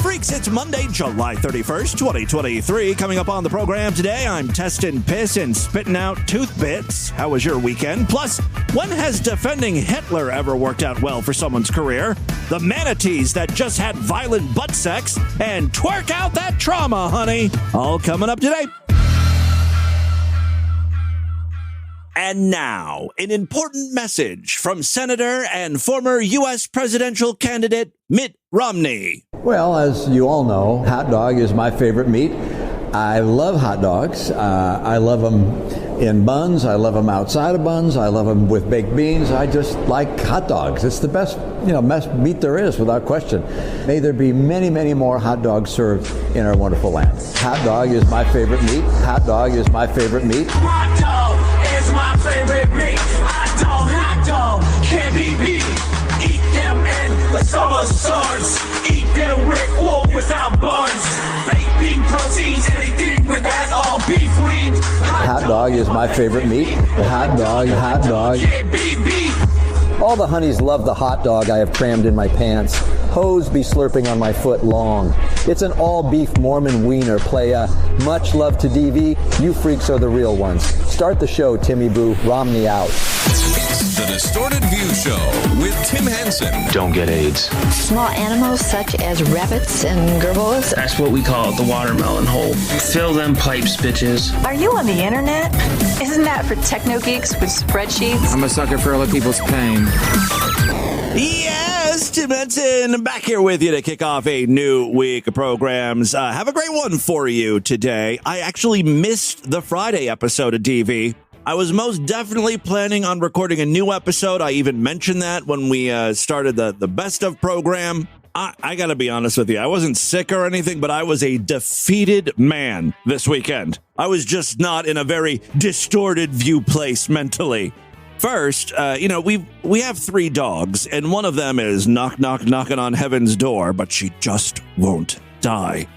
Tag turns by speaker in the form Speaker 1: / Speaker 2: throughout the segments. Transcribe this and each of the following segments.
Speaker 1: Freaks, it's Monday, July 31st, 2023. Coming up on the program today, I'm testing piss and spitting out tooth bits. How was your weekend? Plus, when has defending Hitler ever worked out well for someone's career? The Manatees that just had violent butt sex, and twerk out that trauma, honey. All coming up today. And now, an important message from Senator and former U.S. presidential candidate Mitt Romney.
Speaker 2: Well, as you all know, hot dog is my favorite meat. I love hot dogs. I love them in buns. I love them outside of buns. I love them with baked beans. I just like hot dogs. It's the best, best meat there is, without question. May there be many, many more hot dogs served in our wonderful land. Hot dog is my favorite meat. Hot dog is my favorite meat.
Speaker 3: Hot dog is my favorite meat. Hot dog can't be beat. Eat them in the summer suns. Eat them with or without buns. Baked bean proteins, anything with that all beef wing.
Speaker 2: Hot dog is my favorite meat. Hot dog
Speaker 3: can't be beat.
Speaker 4: All the honeys love the hot dog I have crammed in my pants. Hoes be slurping on my foot long. It's an all-beef Mormon wiener, playa. Much love to DV. You freaks are the real ones. Start the show, Timmy Boo. Romney out.
Speaker 5: It's the Distorted View Show with Tim Henson.
Speaker 6: Don't get AIDS.
Speaker 7: Small animals such as rabbits and gerbils.
Speaker 8: That's what we call it, the watermelon hole. Fill them pipes, bitches.
Speaker 9: Are you on the internet? Isn't that for techno geeks with spreadsheets?
Speaker 10: I'm a sucker for other people's pain.
Speaker 1: Yes, Tim Henson back here with you to kick off a new week of programs. Have a great one for you today. I actually missed the Friday episode of DV. I was most definitely planning on recording a new episode. I even mentioned that when we started the Best of program. I got to be honest with you. I wasn't sick or anything, but I was a defeated man this weekend. I was just not in a very distorted view place mentally. First, we have 3 dogs, and one of them is knocking on heaven's door, but she just won't die.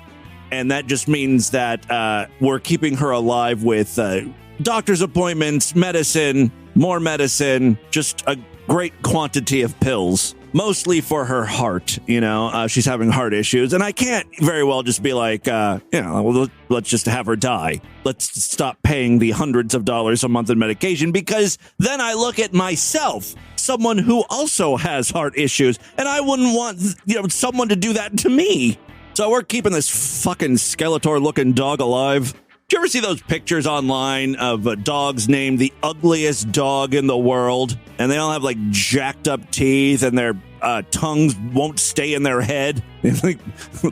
Speaker 1: And that just means that we're keeping her alive with doctor's appointments, medicine, more medicine, just a great quantity of pills, mostly for her heart. She's having heart issues, and I can't very well just be like, let's just have her die. Let's stop paying the hundreds of dollars a month in medication, because then I look at myself, someone who also has heart issues, and I wouldn't want, someone to do that to me. So we're keeping this fucking Skeletor-looking dog alive. Do you ever see those pictures online of dogs named the ugliest dog in the world? And they all have like jacked up teeth, and their tongues won't stay in their head. Like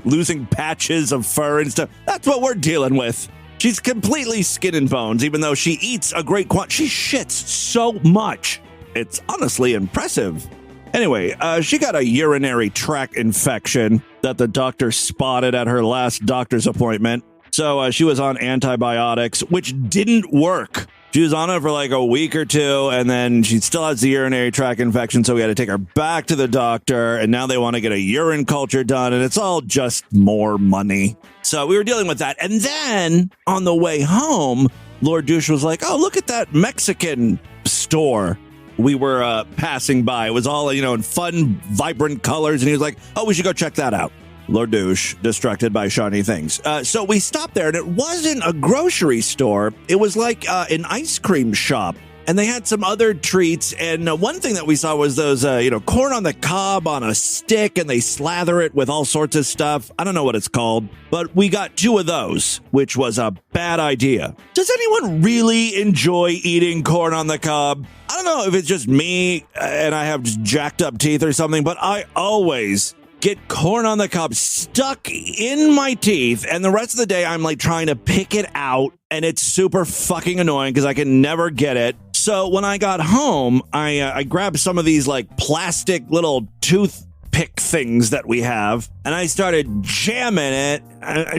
Speaker 1: losing patches of fur and stuff. That's what we're dealing with. She's completely skin and bones, even though she eats a great quantity. She shits so much. It's honestly impressive. Anyway, she got a urinary tract infection that the doctor spotted at her last doctor's appointment. So she was on antibiotics, which didn't work. She was on it for like a week or two, and then she still has the urinary tract infection, so we had to take her back to the doctor, and now they want to get a urine culture done, and it's all just more money. So we were dealing with that. And then on the way home, Lord Douche was like, oh, look at that Mexican store we were passing by. It was all, in fun, vibrant colors, and he was like, oh, we should go check that out. Lord Douche, distracted by shiny things. So we stopped there, and it wasn't a grocery store. It was like an ice cream shop, and they had some other treats. And one thing that we saw was those, corn on the cob on a stick, and they slather it with all sorts of stuff. I don't know what it's called, but we got 2 of those, which was a bad idea. Does anyone really enjoy eating corn on the cob? I don't know if it's just me and I have just jacked up teeth or something, but I always get corn on the cob stuck in my teeth, and the rest of the day I'm like trying to pick it out, and it's super fucking annoying because I can never get it. So when I got home, I grabbed some of these like plastic little toothpick things that we have, and I started jamming it,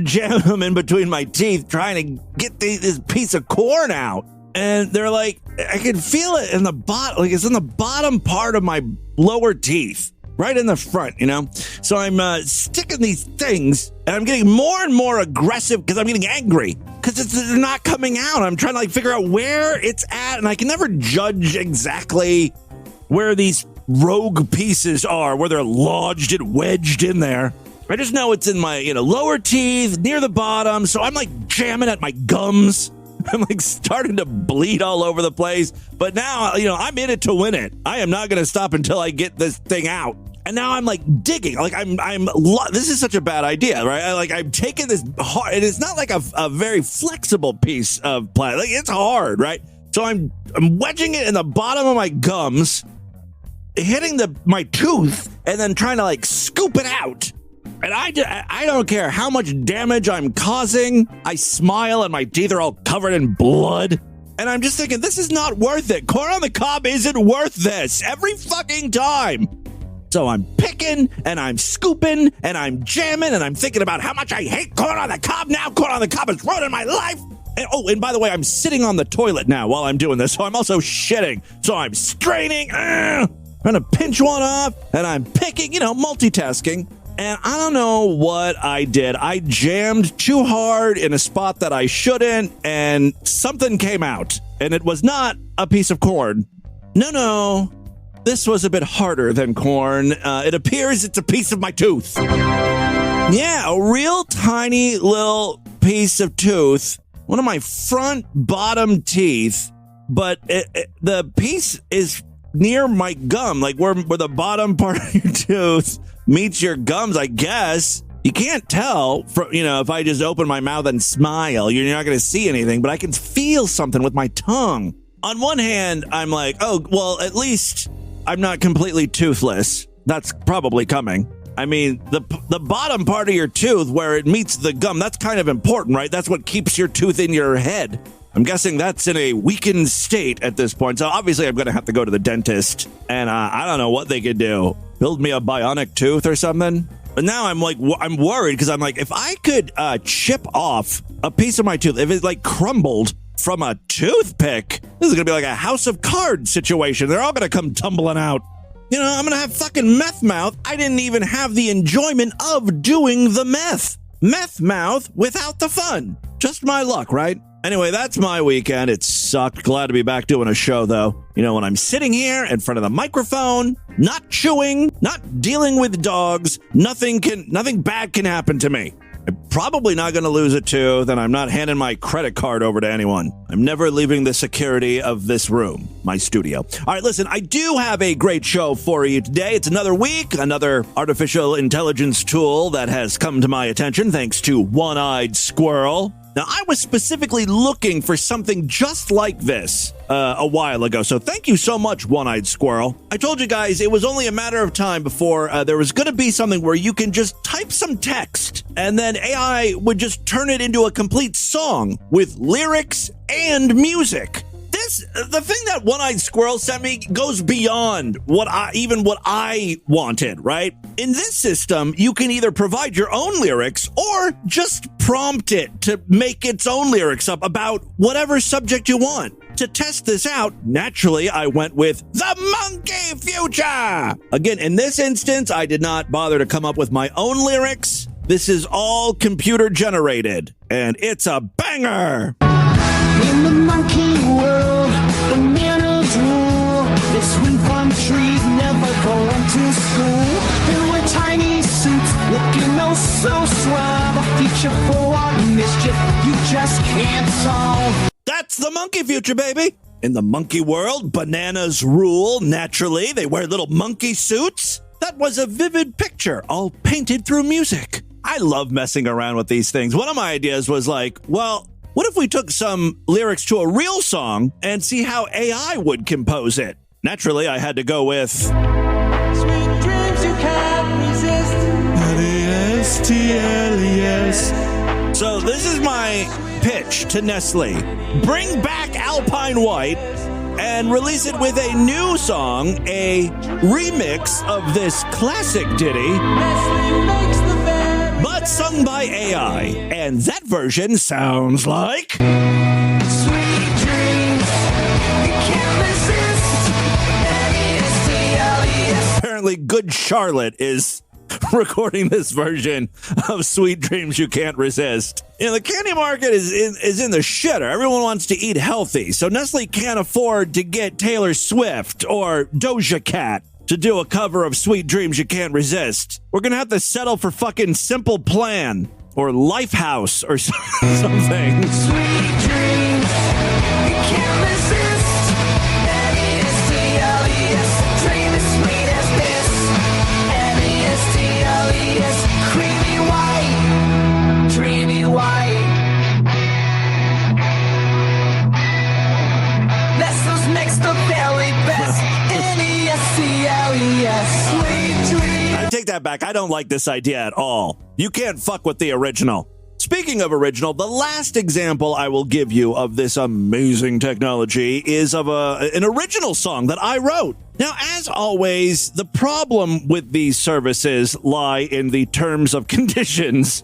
Speaker 1: jamming them in between my teeth, trying to get this piece of corn out. And they're like, I can feel it in the bottom, like it's in the bottom part of my lower teeth. Right in the front, So I'm sticking these things, and I'm getting more and more aggressive because I'm getting angry because they're not coming out. I'm trying to figure out where it's at, and I can never judge exactly where these rogue pieces are, where they're lodged and wedged in there. I just know it's in my, lower teeth, near the bottom. So I'm like jamming at my gums. I'm like starting to bleed all over the place. But now, I'm in it to win it. I am not going to stop until I get this thing out. And now I'm like digging. Like this is such a bad idea, right? I'm taking this hard, and it's not like a very flexible piece of plastic. Like it's hard, right? So I'm wedging it in the bottom of my gums, hitting my tooth, and then trying to like scoop it out. And I don't care how much damage I'm causing. I smile and my teeth are all covered in blood. And I'm just thinking, this is not worth it. Corn on the cob isn't worth this every fucking time. So I'm picking and I'm scooping and I'm jamming and I'm thinking about how much I hate corn on the cob now. Corn on the cob is ruining my life. And by the way, I'm sitting on the toilet now while I'm doing this. So I'm also shitting. So I'm straining, trying to pinch one off, and I'm picking, multitasking. And I don't know what I did. I jammed too hard in a spot that I shouldn't, and something came out. And it was not a piece of corn. No. This was a bit harder than corn. It appears it's a piece of my tooth. Yeah, a real tiny little piece of tooth. One of my front bottom teeth. But the piece is near my gum, like where the bottom part of your tooth meets your gums, I guess. You can't tell, if I just open my mouth and smile, you're not going to see anything, but I can feel something with my tongue. On one hand, I'm like, oh, well, at least I'm not completely toothless. That's probably coming. I mean, the bottom part of your tooth where it meets the gum, that's kind of important, right? That's what keeps your tooth in your head. I'm guessing that's in a weakened state at this point. So obviously I'm going to have to go to the dentist, and I don't know what they could do. Build me a bionic tooth or something. But now I'm worried because I'm like, if I could chip off a piece of my tooth, if it like crumbled from a toothpick, this is going to be like a House of Cards situation. They're all going to come tumbling out. I'm going to have fucking meth mouth. I didn't even have the enjoyment of doing the meth. Meth mouth without the fun. Just my luck, right? Anyway, that's my weekend. It sucked. Glad to be back doing a show, though. When I'm sitting here in front of the microphone, not chewing, not dealing with dogs, nothing bad can happen to me. I'm probably not going to lose a tooth, and I'm not handing my credit card over to anyone. I'm never leaving the security of this room, my studio. All right, listen, I do have a great show for you today. It's another week, another artificial intelligence tool that has come to my attention thanks to One-Eyed Squirrel. Now, I was specifically looking for something just like this a while ago, so thank you so much, One-Eyed Squirrel. I told you guys it was only a matter of time before there was going to be something where you can just type some text, and then AI would just turn it into a complete song with lyrics and music. The thing that One-Eyed Squirrel sent me goes beyond what I wanted, right? In this system, you can either provide your own lyrics or just prompt it to make its own lyrics up about whatever subject you want. To test this out, naturally, I went with the Monkey Future. Again, in this instance, I did not bother to come up with my own lyrics. This is all computer generated, and it's a banger.
Speaker 3: In the monkey world, the manners rule. The sweet farm trees never going to school. They wear tiny suits, looking oh so suave. A future full of mischief you just can't solve.
Speaker 1: That's the monkey future, baby. In the monkey world, bananas rule. Naturally, they wear little monkey suits. That was a vivid picture, all painted through music. I love messing around with these things. One of my ideas was like, well, what if we took some lyrics to a real song and see how AI would compose it? Naturally, I had to go with
Speaker 3: Sweet dreams you can't resist.
Speaker 1: L-E-S-T-L-E-S. So this is my pitch to Nestle. Bring back Alpine White and release it with a new song, a remix of this classic ditty, but sung by AI. And that version sounds like...
Speaker 3: Sweet dreams you can't resist. L-E-S-T-L-E-S.
Speaker 1: Apparently, Good Charlotte is recording this version of Sweet Dreams You Can't Resist. The candy market is in the shitter. Everyone wants to eat healthy, so Nestle can't afford to get Taylor Swift or Doja Cat to do a cover of Sweet Dreams You Can't Resist. We're going to have to settle for fucking Simple Plan or Lifehouse or something.
Speaker 3: Sweet dreams, you can't resist. N-E-S-T-L-E-S, dream as sweet as this. N-E-S-T-L-E-S, creamy white, dreamy white. Let's those mix the very best. N-E-S-T-L-E-S, sweet dreams.
Speaker 1: I take that back. I don't like this idea at all. You can't fuck with the original. Speaking of original, the last example I will give you of this amazing technology is of an original song that I wrote. Now, as always, the problem with these services lie in the terms of conditions.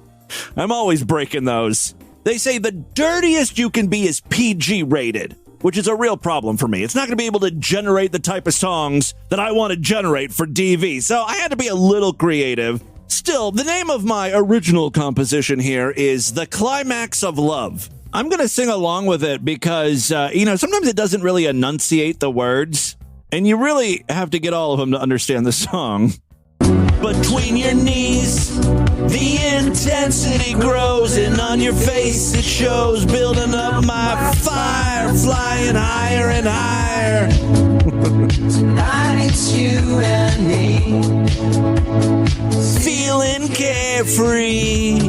Speaker 1: I'm always breaking those. They say the dirtiest you can be is PG rated, which is a real problem for me. It's not going to be able to generate the type of songs that I want to generate for DV, so I had to be a little creative. Still, the name of my original composition here is The Climax of Love. I'm going to sing along with it because, sometimes it doesn't really enunciate the words, and you really have to get all of them to understand the song. Between your knees, the intensity grows, and on your face it shows, building up my fire, flying higher and higher.
Speaker 3: Tonight it's you and me,
Speaker 1: feeling carefree.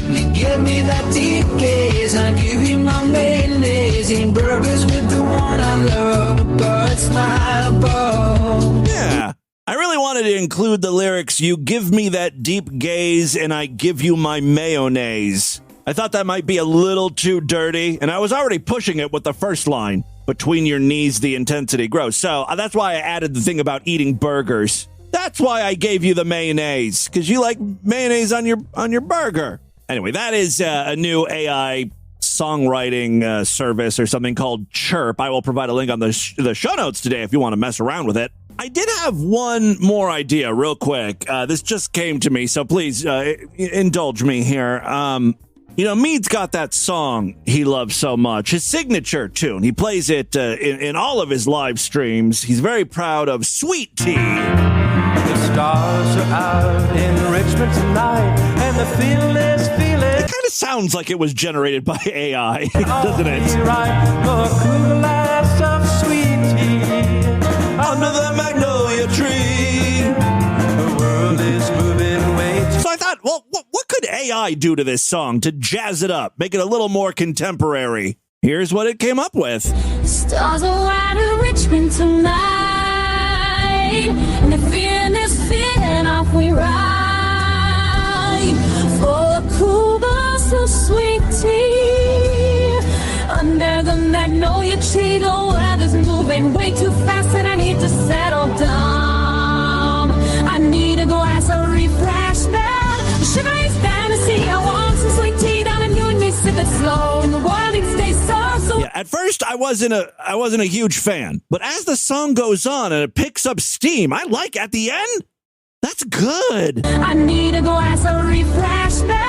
Speaker 3: You give me that deep gaze, I give you my mayonnaise, eating burgers with the one I love, but smile above.
Speaker 1: Yeah, I really wanted to include the lyrics, you give me that deep gaze and I give you my mayonnaise. I thought that might be a little too dirty, and I was already pushing it with the first line. Between your knees, the intensity grows. So that's why I added the thing about eating burgers. That's why I gave you the mayonnaise, because you like mayonnaise on your burger. Anyway, that is a new AI songwriting service or something called Chirp. I will provide a link on the show notes today if you want to mess around with it. I did have one more idea real quick. This just came to me, so please indulge me here. Mead's got that song he loves so much, his signature tune. He plays it in all of his live streams. He's very proud of Sweet Tea.
Speaker 3: The stars are out in Richmond tonight, and the feeling is feeling.
Speaker 1: It kind of sounds like it was generated by AI, doesn't it?
Speaker 3: Right for a cool glass of sweet tea
Speaker 1: under the magnolia tree.
Speaker 3: The world is moving way too.
Speaker 1: So I thought, well, what could AI do to this song to jazz it up, make it a little more contemporary? Here's what it came up with.
Speaker 6: Stars are out in Richmond tonight, and the feeling is feeling off we ride for a cool glass of sweet tea under the magnolia tree. The weather's moving way too fast, and I need to settle down. I need a glass of refreshment. Sugar is fantasy. I want some sweet tea down in New and me, sip it slow, and the world needs to stay so.
Speaker 1: Yeah, at first I wasn't a huge fan, but as the song goes on and it picks up steam, I like at the end. That's good.
Speaker 6: I need a glass of refreshment.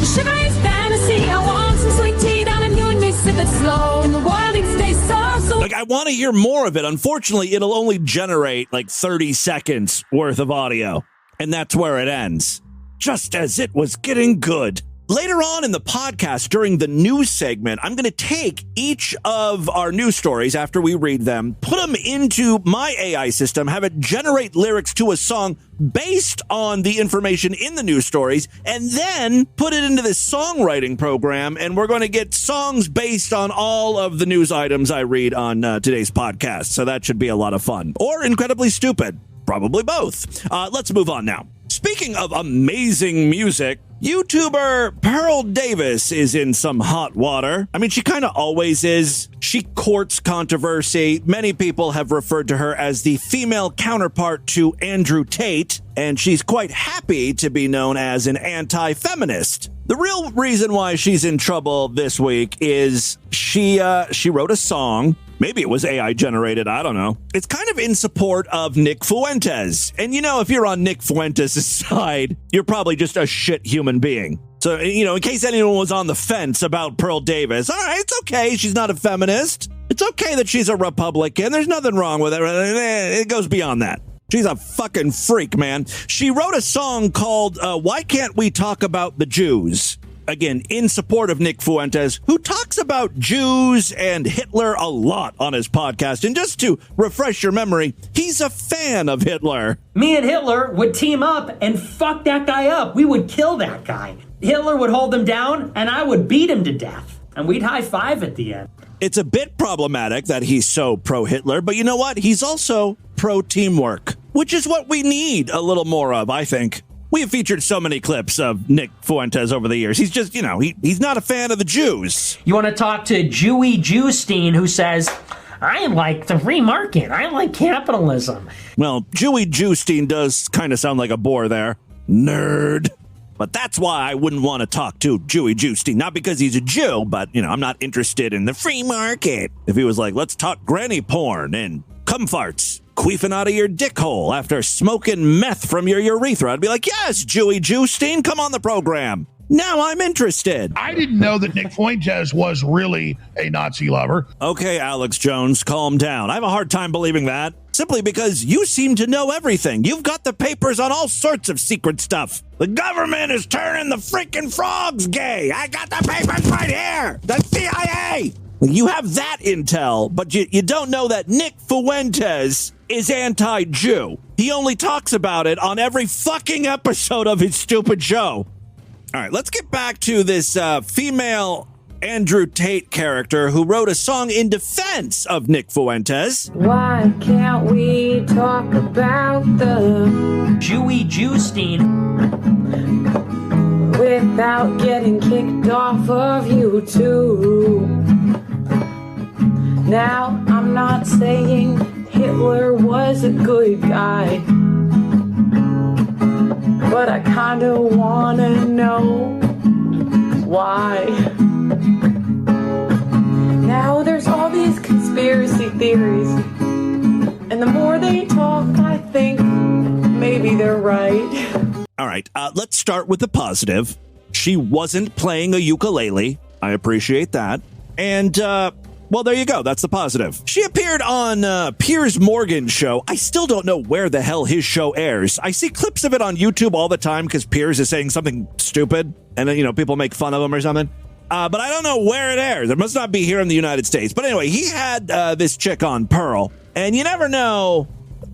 Speaker 6: Sugar is fantasy. I want some sweet tea down in New and me, sip it slow, and the world needs to stay so.
Speaker 1: Like, I want to hear more of it. Unfortunately, it'll only generate like 30 seconds worth of audio, and that's where it ends. Just as it was getting good. Later on in the podcast, during the news segment, I'm going to take each of our news stories after we read them, put them into my AI system, have it generate lyrics to a song based on the information in the news stories, and then put it into this songwriting program, and we're going to get songs based on all of the news items I read on today's podcast. So that should be a lot of fun. Or incredibly stupid. Probably both. Let's move on now. Speaking of amazing music, YouTuber Pearl Davis is in some hot water. I mean, she kind of always is. She courts controversy. Many people have referred to her as the female counterpart to Andrew Tate, and she's quite happy to be known as an anti-feminist. The real reason why she's in trouble this week is she wrote a song. Maybe it was AI generated. I don't know. It's kind of in support of Nick Fuentes. And if you're on Nick Fuentes' side, you're probably just a shit human being. So, in case anyone was on the fence about Pearl Davis, all right, it's okay. She's not a feminist. It's okay that she's a Republican. There's nothing wrong with it. It goes beyond that. She's a fucking freak, man. She wrote a song called Why Can't We Talk About the Jews? Again, in support of Nick Fuentes, who talks about Jews and Hitler a lot on his podcast. And just to refresh your memory, he's a fan of Hitler.
Speaker 11: Me and Hitler would team up and fuck that guy up. We would kill that guy. Hitler would hold him down, and I would beat him to death. And we'd high five at the end.
Speaker 1: It's a bit problematic that he's so pro-Hitler, but you know what? He's also pro-teamwork, which is what we need a little more of, I think. We have featured so many clips of Nick Fuentes over the years. He's just, he's not a fan of the Jews.
Speaker 11: You want to talk to Jewy Jewstein, who says, I like the free market. I like capitalism.
Speaker 1: Well, Jewy Jewstein does kind of sound like a bore there. Nerd. But that's why I wouldn't want to talk to Jewy Jewstein. Not because he's a Jew, but, I'm not interested in the free market. If he was like, let's talk granny porn and cum farts queefing out of your dick hole after smoking meth from your urethra, I'd be like, yes, Jewy Jewstein, come on the program. Now I'm interested.
Speaker 12: I didn't know that Nick Fuentes was really a Nazi lover.
Speaker 1: Okay, Alex Jones, calm down. I have a hard time believing that. Simply because you seem to know everything. You've got the papers on all sorts of secret stuff. The government is turning the freaking frogs gay. I got the papers right here. The CIA. You have that intel, but you don't know that Nick Fuentes is anti-Jew. He only talks about it on every fucking episode of his stupid show. All right, let's get back to this female Andrew Tate character who wrote a song in defense of Nick Fuentes.
Speaker 6: Why can't we talk about the
Speaker 11: Jewy Jewstein
Speaker 6: without getting kicked off of YouTube? Now, I'm not saying Hitler was a good guy, but I kinda wanna know why. Now there's all these conspiracy theories, and the more they talk, I think maybe they're right.
Speaker 1: All right, let's start with the positive. She wasn't playing a ukulele. I appreciate that. And, well, there you go. That's the positive. She appeared on Piers Morgan's show. I still don't know where the hell his show airs. I see clips of it on YouTube all the time because Piers is saying something stupid, and then, people make fun of him or something. But I don't know where it airs. It must not be here in the United States. But anyway, he had this chick on, Pearl, and you never know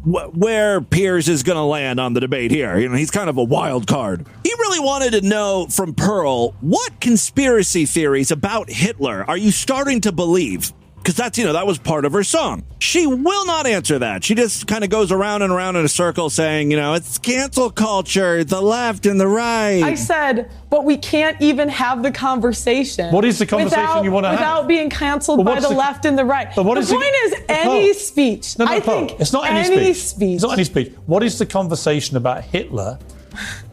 Speaker 1: where Piers is going to land on the debate here. He's kind of a wild card. He really wanted to know from Pearl, what conspiracy theories about Hitler are you starting to believe? Because that's, that was part of her song. She will not answer that. She just kind of goes around and around in a circle saying, it's cancel culture, the left and the right.
Speaker 13: I said, but we can't even have the conversation.
Speaker 14: What is the conversation you want to have?
Speaker 13: Without being canceled by the left and the right.
Speaker 14: But
Speaker 13: the point is any speech.
Speaker 14: I think
Speaker 13: it's not any speech.
Speaker 14: It's not any speech. What is the conversation about Hitler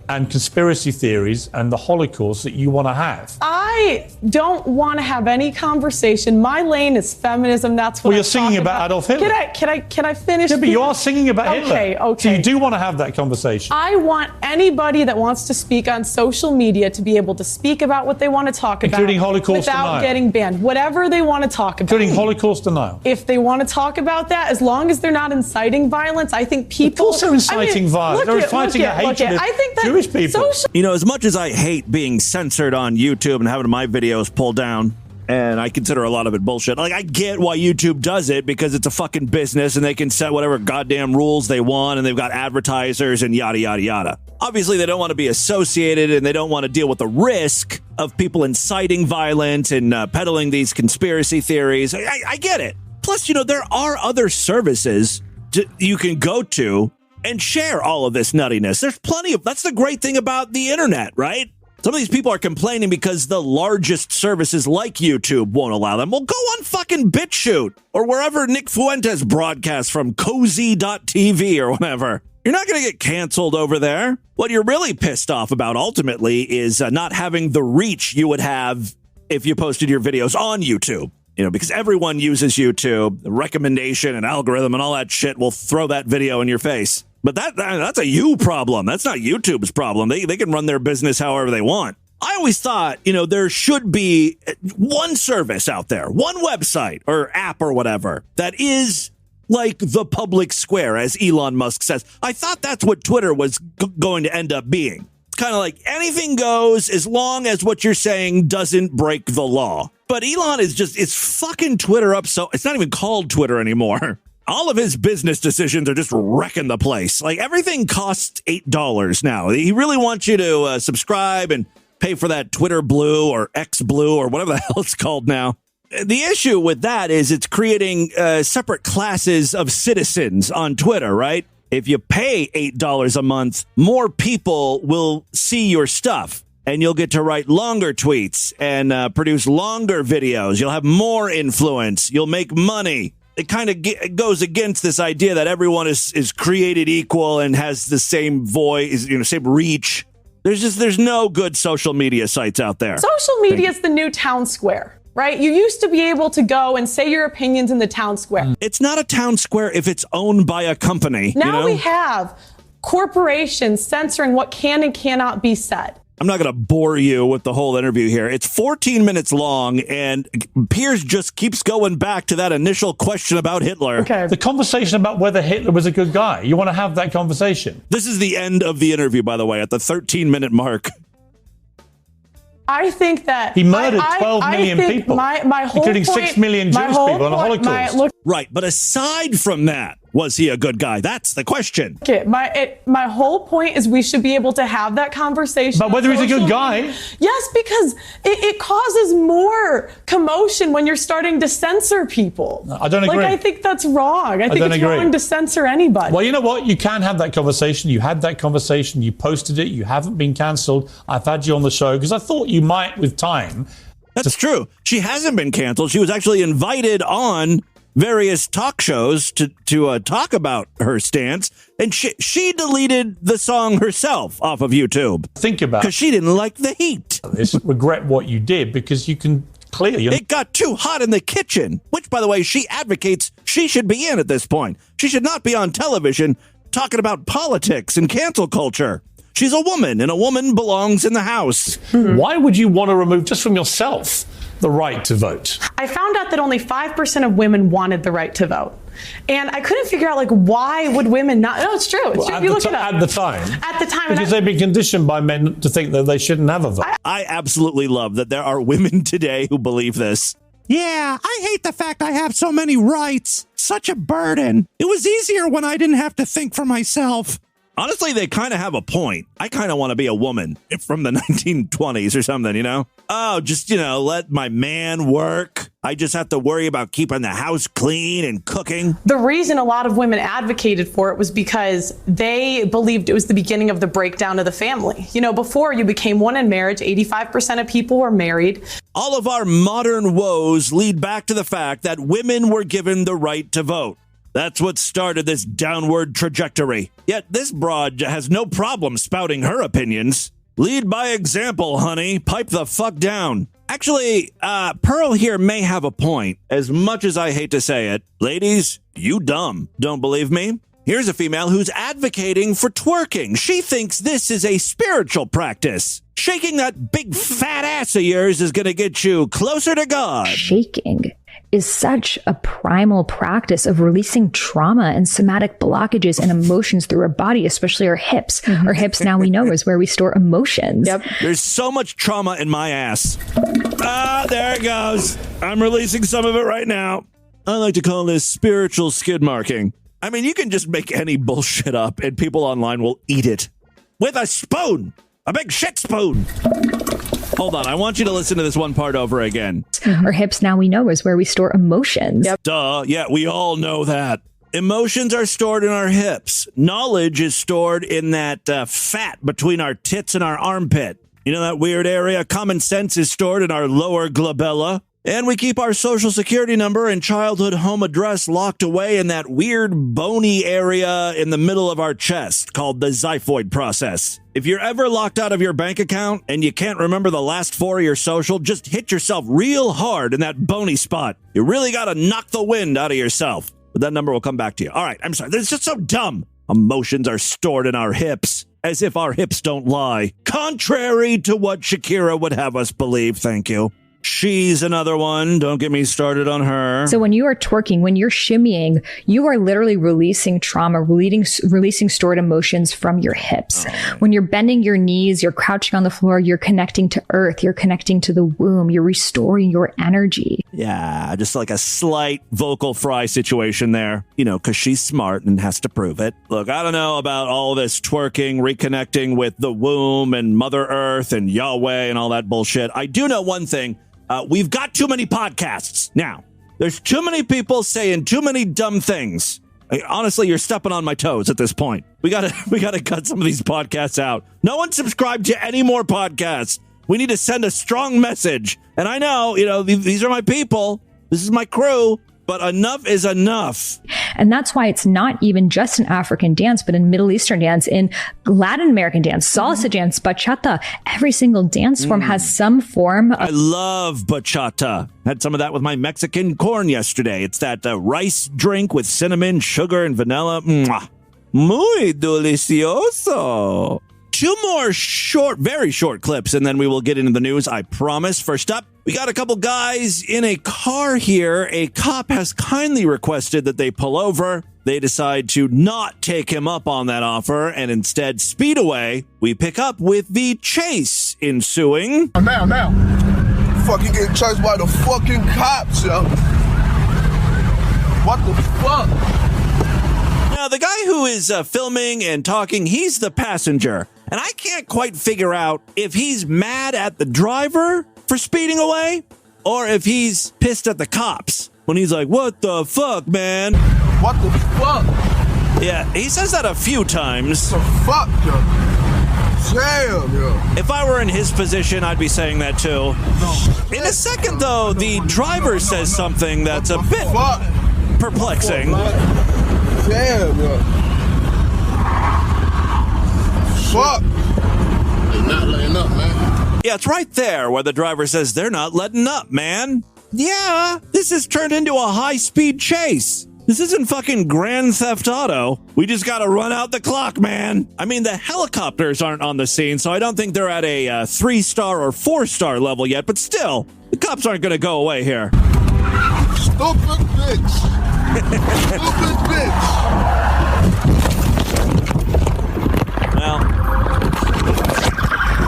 Speaker 14: and conspiracy theories and the Holocaust that you want to have?
Speaker 13: I don't want to have any conversation. My lane is feminism. That's what
Speaker 14: you're singing about Adolf Hitler.
Speaker 13: Can I finish?
Speaker 14: Yeah, but you are singing about Hitler.
Speaker 13: Okay.
Speaker 14: So you do want to have that conversation.
Speaker 13: I want anybody that wants to speak on social media to be able to speak about what they want to talk about.
Speaker 14: Including Holocaust
Speaker 13: without
Speaker 14: denial.
Speaker 13: Getting banned. Whatever they want to talk about.
Speaker 14: Including Holocaust denial.
Speaker 13: If they want to talk about that, as long as they're not inciting violence, I think people...
Speaker 14: Of course they're inciting violence. They're inciting a hatred of
Speaker 13: I think that
Speaker 14: Jewish people.
Speaker 1: As much as I hate being censored on YouTube and having my videos pulled down, and I consider a lot of it bullshit, I get why YouTube does it, because it's a fucking business and they can set whatever goddamn rules they want, and they've got advertisers and yada, yada, yada. Obviously, they don't want to be associated, and they don't want to deal with the risk of people inciting violence and peddling these conspiracy theories. I get it. Plus, there are other services you can go to and share all of this nuttiness. There's plenty of... That's the great thing about the internet, right? Some of these people are complaining because the largest services like YouTube won't allow them. Well, go on fucking BitChute or wherever Nick Fuentes broadcasts from, cozy.tv or whatever. You're not going to get canceled over there. What you're really pissed off about ultimately is not having the reach you would have if you posted your videos on YouTube. Because everyone uses YouTube, the recommendation and algorithm and all that shit will throw that video in your face. But that's a you problem. That's not YouTube's problem. They can run their business however they want. I I always thought, there should be one service out there, one website or app or whatever that is like the public square, as Elon Musk says. I thought that's what Twitter was going to end up being. It's kind of like anything goes as long as what you're saying doesn't break the law. But Elon it's fucking Twitter up. So it's not even called Twitter anymore. All of his business decisions are just wrecking the place. Like everything costs $8 now. He really wants you to subscribe and pay for that Twitter Blue or X Blue or whatever the hell it's called now. The issue with that is it's creating separate classes of citizens on Twitter, right? If you pay $8 a month, more people will see your stuff and you'll get to write longer tweets and produce longer videos. You'll have more influence. You'll make money. It kind of goes against this idea that everyone is created equal and has the same voice, same reach. There's no good social media sites out there.
Speaker 13: Social media is the new town square. Right? You used to be able to go and say your opinions in the town square.
Speaker 1: It's not a town square if it's owned by a company.
Speaker 13: Now we have corporations censoring what can and cannot be said.
Speaker 1: I'm not going to bore you with the whole interview here. It's 14 minutes long, and Piers just keeps going back to that initial question about Hitler.
Speaker 14: Okay. The conversation about whether Hitler was a good guy. You want to have that conversation.
Speaker 1: This is the end of the interview, by the way, at the 13-minute mark.
Speaker 13: I think that
Speaker 14: he murdered 12 million people,
Speaker 13: my whole
Speaker 14: including
Speaker 13: point,
Speaker 14: 6 million Jewish people on the Holocaust.
Speaker 1: Right, but aside from that, was he a good guy? That's the question.
Speaker 13: Okay, my whole point is we should be able to have that conversation.
Speaker 14: But whether he's a good guy?
Speaker 13: Yes, because it causes more commotion when you're starting to censor people.
Speaker 14: I don't agree.
Speaker 13: I think that's wrong. I think it's wrong to censor anybody.
Speaker 14: Well, you know what? You can have that conversation. You had that conversation. You posted it. You haven't been cancelled. I've had you on the show because I thought you might with time.
Speaker 1: That's true. She hasn't been canceled. She was actually invited on various talk shows to talk about her stance, and she deleted the song herself off of YouTube.
Speaker 14: Think about it.
Speaker 1: Because she didn't like the heat.
Speaker 14: Regret what you did because you can clearly...
Speaker 1: It got too hot in the kitchen, which, by the way, she advocates she should be in at this point. She should not be on television talking about politics and cancel culture. She's a woman, and a woman belongs in the house.
Speaker 14: Why would you want to remove, just from yourself, the right to vote?
Speaker 13: I found out that only 5% of women wanted the right to vote. And I couldn't figure out, why would women not? No, it's true. It's true. You look it up.
Speaker 14: At the time.
Speaker 13: At the time.
Speaker 14: Because they've been conditioned by men to think that they shouldn't have a vote.
Speaker 1: I absolutely love that there are women today who believe this. Yeah, I hate the fact I have so many rights. Such a burden. It was easier when I didn't have to think for myself. Honestly, they kind of have a point. I kind of want to be a woman from the 1920s or something, Oh, just, let my man work. I just have to worry about keeping the house clean and cooking.
Speaker 13: The reason a lot of women advocated for it was because they believed it was the beginning of the breakdown of the family. Before you became one in marriage, 85% of people were married.
Speaker 1: All of our modern woes lead back to the fact that women were given the right to vote. That's what started this downward trajectory. Yet this broad has no problem spouting her opinions. Lead by example, honey. Pipe the fuck down. Actually, Pearl here may have a point, as much as I hate to say it. Ladies, you dumb. Don't believe me? Here's a female who's advocating for twerking. She thinks this is a spiritual practice. Shaking that big fat ass of yours is going to get you closer to God.
Speaker 15: Shaking is such a primal practice of releasing trauma and somatic blockages and emotions through our body, especially our hips. Our hips, now we know, is where we store emotions.
Speaker 13: Yep.
Speaker 1: There's so much trauma in my ass. There it goes. I'm releasing some of it right now. I like to call this spiritual skid marking. I mean, you can just make any bullshit up and people online will eat it. With a spoon. A big shit spoon. Hold on, I want you to listen to this one part over again.
Speaker 15: Our hips, now we know, is where we store emotions.
Speaker 1: Yep. Duh, yeah, we all know that. Emotions are stored in our hips. Knowledge is stored in that fat between our tits and our armpit. You know that weird area? Common sense is stored in our lower glabella. And we keep our social security number and childhood home address locked away in that weird bony area in the middle of our chest called the xiphoid process. If you're ever locked out of your bank account and you can't remember the last four of your social, just hit yourself real hard in that bony spot. You really got to knock the wind out of yourself. But that number will come back to you. All right, I'm sorry. This is just so dumb. Emotions are stored in our hips. as if our hips don't lie. Contrary to what Shakira would have us believe, thank you. She's another one. Don't get me started on her.
Speaker 15: So when you are twerking, when you're shimmying, you are literally releasing trauma, releasing stored emotions from your hips. When you're bending your knees, you're crouching on the floor, you're connecting to earth, you're connecting to the womb, you're restoring your energy.
Speaker 1: Yeah, just like a slight vocal fry situation there, you know, because she's smart and has to prove it. Look, I don't know about all this twerking, reconnecting with the womb and Mother Earth and Yahweh and all that bullshit. I do know one thing. We've got too many podcasts now. There's too many people saying too many dumb things. Honestly, you're stepping on my toes at this point. We gotta cut some of these podcasts out. No one subscribed to any more podcasts. We need to send a strong message. And I know, you know, these are my people. This is my crew. But enough is enough.
Speaker 15: And that's why it's not even just in African dance, but in Middle Eastern dance, in Latin American dance, salsa dance, bachata. Every single dance form has some form of...
Speaker 1: I love bachata. Had some of that with my Mexican corn yesterday. It's that rice drink with cinnamon, sugar, and vanilla. Mwah. Muy delicioso. Two more very short clips, and then we will get into the news, I promise. First up, we got a couple guys in a car here. A cop has kindly requested that they pull over. They decide to not take him up on that offer and instead speed away. We pick up with the chase ensuing.
Speaker 16: Now. Fucking getting chased by the fucking cops, yo. What the fuck?
Speaker 1: Now, the guy who is filming and talking, he's the passenger. And I can't quite figure out if he's mad at the driver for speeding away or if he's pissed at the cops when he's like, what the fuck, man?
Speaker 16: What the fuck?
Speaker 1: Yeah, he says that a few times.
Speaker 16: What the fuck, yo? Damn, yo.
Speaker 1: If I were in his position, I'd be saying that too. In a second, though, the driver says something that's a bit perplexing.
Speaker 16: Damn, yo. Fuck. They're not letting up, man.
Speaker 1: Yeah, it's right there where the driver says they're not letting up, man. Yeah, this has turned into a high-speed chase. This isn't fucking Grand Theft Auto. We just gotta run out the clock, man. I mean, the helicopters aren't on the scene, so I don't think they're at a 3-star or 4-star level yet, but still, the cops aren't gonna go away here.
Speaker 16: Stupid bitch. Stupid bitch.
Speaker 1: Well,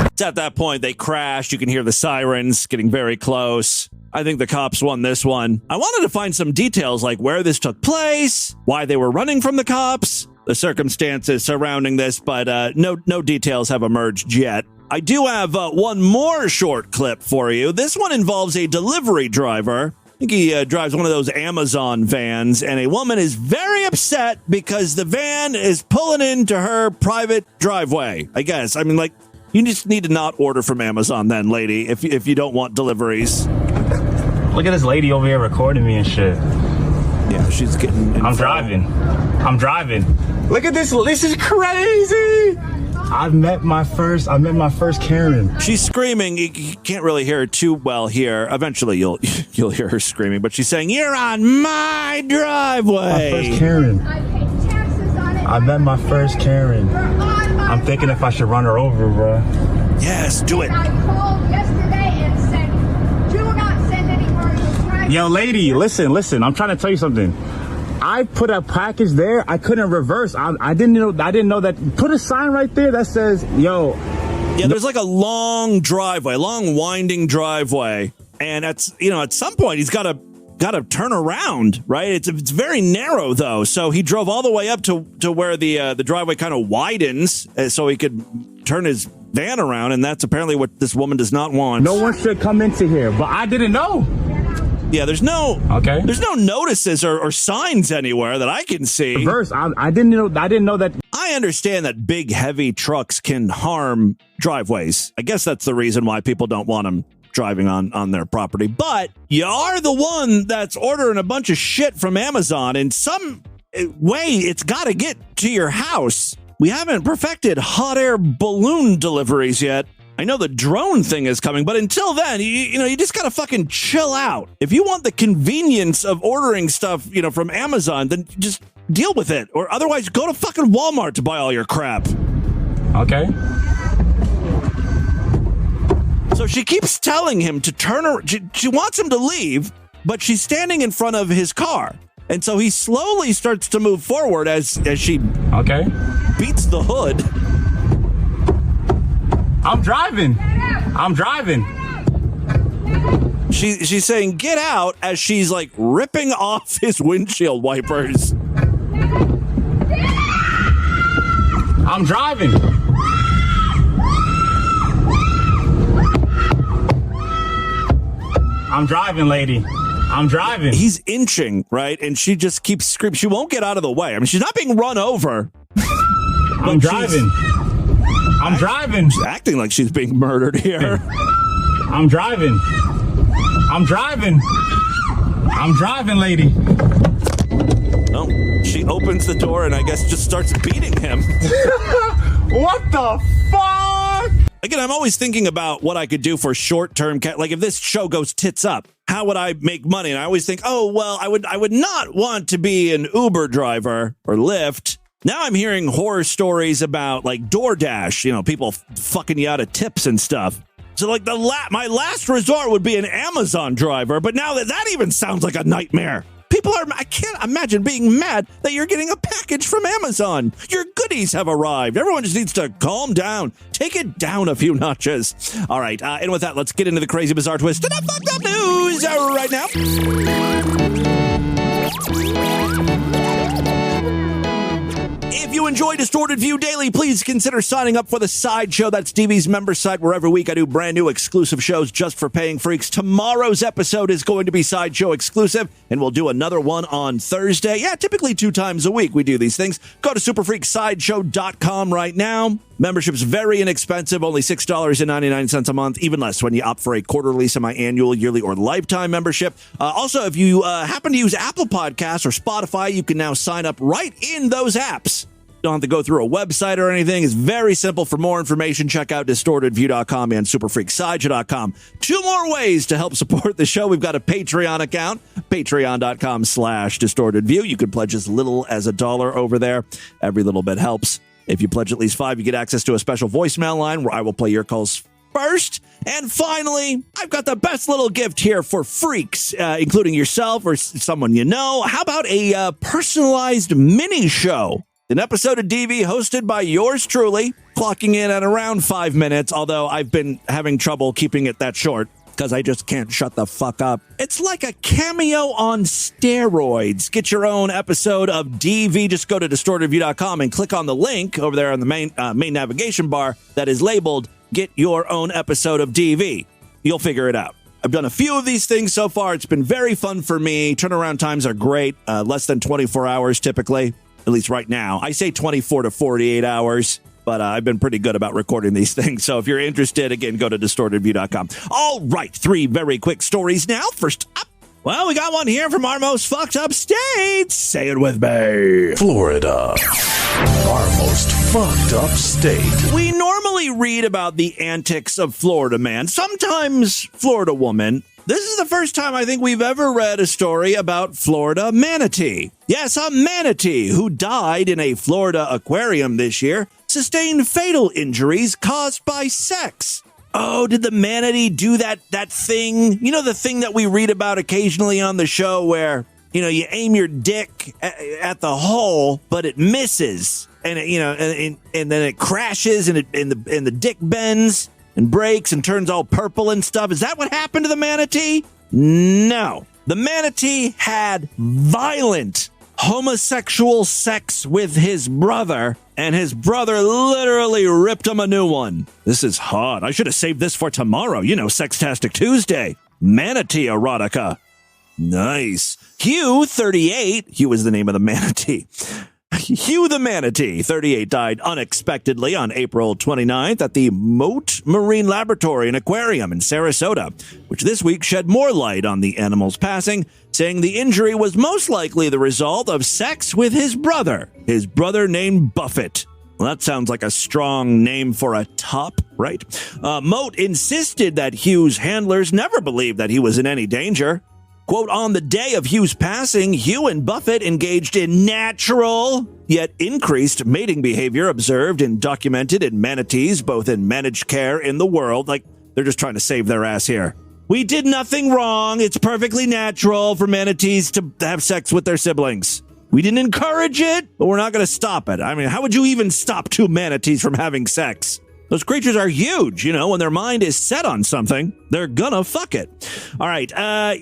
Speaker 1: it's at that point they crash. You can hear the sirens getting very close. I think the cops won this one. I wanted to find some details like where this took place, why they were running from the cops, the circumstances surrounding this, but no details have emerged yet. I do have one more short clip for you. This one involves a delivery driver. I think he drives one of those Amazon vans, and a woman is very upset because the van is pulling into her private driveway, I guess. I mean, like, you just need to not order from Amazon then, lady, if you don't want deliveries.
Speaker 17: Look at this lady over here recording me and shit.
Speaker 1: Yeah, she's getting...
Speaker 17: I'm driving. Look at this. This is crazy. I met my first Karen.
Speaker 1: She's screaming. You can't really hear her too well here. Eventually, you'll hear her screaming, but she's saying, "You're on my driveway."
Speaker 17: My first Karen. I met my first Karen. I'm thinking if I should run her over, bro.
Speaker 1: Yes, do it.
Speaker 18: I called yesterday and said, "Do not send any parcels."
Speaker 17: Yo, lady, listen. I'm trying to tell you something. I put a package there. I couldn't reverse. I didn't know that. Put a sign right there that says, "Yo."
Speaker 1: Yeah, there's like a long winding driveway, and at some point he's got to turn around, right? It's very narrow though, so he drove all the way up to where the driveway kind of widens, so he could turn his van around, and that's apparently what this woman does not want.
Speaker 17: No one should come into here, but I didn't know.
Speaker 1: Yeah, there's no notices or signs anywhere that I can see.
Speaker 17: Reverse. I didn't know that.
Speaker 1: I understand that big, heavy trucks can harm driveways. I guess that's the reason why people don't want them driving on their property. But you are the one that's ordering a bunch of shit from Amazon. In some way, it's got to get to your house. We haven't perfected hot air balloon deliveries yet. I know the drone thing is coming, but until then, you just gotta fucking chill out. If you want the convenience of ordering stuff, from Amazon, then just deal with it. Or otherwise, go to fucking Walmart to buy all your crap.
Speaker 17: Okay.
Speaker 1: So she keeps telling him to turn her. She wants him to leave, but she's standing in front of his car. And so he slowly starts to move forward as she beats the hood.
Speaker 17: I'm driving.
Speaker 1: She's saying, get out, as she's like ripping off his windshield wipers.
Speaker 17: I'm driving. I'm driving, lady. I'm driving.
Speaker 1: He's inching, right? And she just keeps screaming. She won't get out of the way. I mean, she's not being run over.
Speaker 17: I'm driving. I'm driving.
Speaker 1: She's acting like she's being murdered here.
Speaker 17: I'm driving. I'm driving. I'm driving, lady.
Speaker 1: Oh, she opens the door and I guess just starts beating him.
Speaker 17: What the fuck?
Speaker 1: Again, I'm always thinking about what I could do for short-term, like if this show goes tits up, how would I make money? And I always think, oh, well, I would not want to be an Uber driver or Lyft. Now I'm hearing horror stories about like DoorDash, you know, people fucking you out of tips and stuff. So like my last resort would be an Amazon driver, but now that even sounds like a nightmare. I can't imagine being mad that you're getting a package from Amazon. Your goodies have arrived. Everyone just needs to calm down. Take it down a few notches. All right. And with that, let's get into the crazy, bizarre twist and the fucked up news right now. If you enjoy Distorted View Daily, please consider signing up for the Sideshow. That's DV's member site where every week I do brand new exclusive shows just for paying freaks. Tomorrow's episode is going to be Sideshow exclusive, and we'll do another one on Thursday. Yeah, typically 2 times a week we do these things. Go to superfreaksideshow.com right now. Membership's very inexpensive, only $6.99 a month, even less when you opt for a quarterly, semi-annual, yearly, or lifetime membership. Also, if you happen to use Apple Podcasts or Spotify, you can now sign up right in those apps. Don't have to go through a website or anything. It's very simple. For more information, check out distortedview.com and superfreaksideshow.com. 2 more ways to help support the show. We've got a Patreon account, patreon.com/distortedview. You can pledge as little as $1 over there. Every little bit helps. If you pledge at least $5, you get access to a special voicemail line where I will play your calls first. And finally, I've got the best little gift here for freaks, including yourself or someone you know. How about a personalized mini show? An episode of DV hosted by yours truly, clocking in at around 5 minutes, although I've been having trouble keeping it that short because I just can't shut the fuck up. It's like a cameo on steroids. Get your own episode of DV. Just go to distortedview.com and click on the link over there on the main navigation bar that is labeled Get Your Own Episode of DV. You'll figure it out. I've done a few of these things so far. It's been very fun for me. Turnaround times are great. Less than 24 hours typically. At least right now. I say 24 to 48 hours, but I've been pretty good about recording these things. So if you're interested, again, go to distortedview.com. All right, 3 very quick stories now. First up, well, we got one here from our most fucked up state. Say it with me.
Speaker 5: Florida. Our most fucked up state.
Speaker 1: We normally read about the antics of Florida man, sometimes Florida woman. This is the first time I think we've ever read a story about Florida Manatee. Yes, a manatee who died in a Florida aquarium this year sustained fatal injuries caused by sex. Oh, did the manatee do that thing? You know, the thing that we read about occasionally on the show where, you know, you aim your dick at the hole, but it misses. And, and then it crashes and the dick bends and breaks and turns all purple and stuff. Is that what happened to the manatee? No. The manatee had violent homosexual sex with his brother, and his brother literally ripped him a new one. This is hot. I should have saved this for tomorrow. You know, Sextastic Tuesday. Manatee erotica. Nice. Hugh, 38. Hugh is the name of the manatee. Hugh the Manatee, 38, died unexpectedly on April 29th at the Moat Marine Laboratory and Aquarium in Sarasota, which this week shed more light on the animal's passing, saying the injury was most likely the result of sex with his brother named Buffett. Well, that sounds like a strong name for a top, right? Moat insisted that Hugh's handlers never believed that he was in any danger. Quote, on the day of Hugh's passing, Hugh and Buffett engaged in natural, yet increased mating behavior observed and documented in manatees, both in managed care in the world. Like, they're just trying to save their ass here. We did nothing wrong. It's perfectly natural for manatees to have sex with their siblings. We didn't encourage it, but we're not going to stop it. I mean, how would you even stop two manatees from having sex? Those creatures are huge, you know, when their mind is set on something, they're gonna fuck it. All right,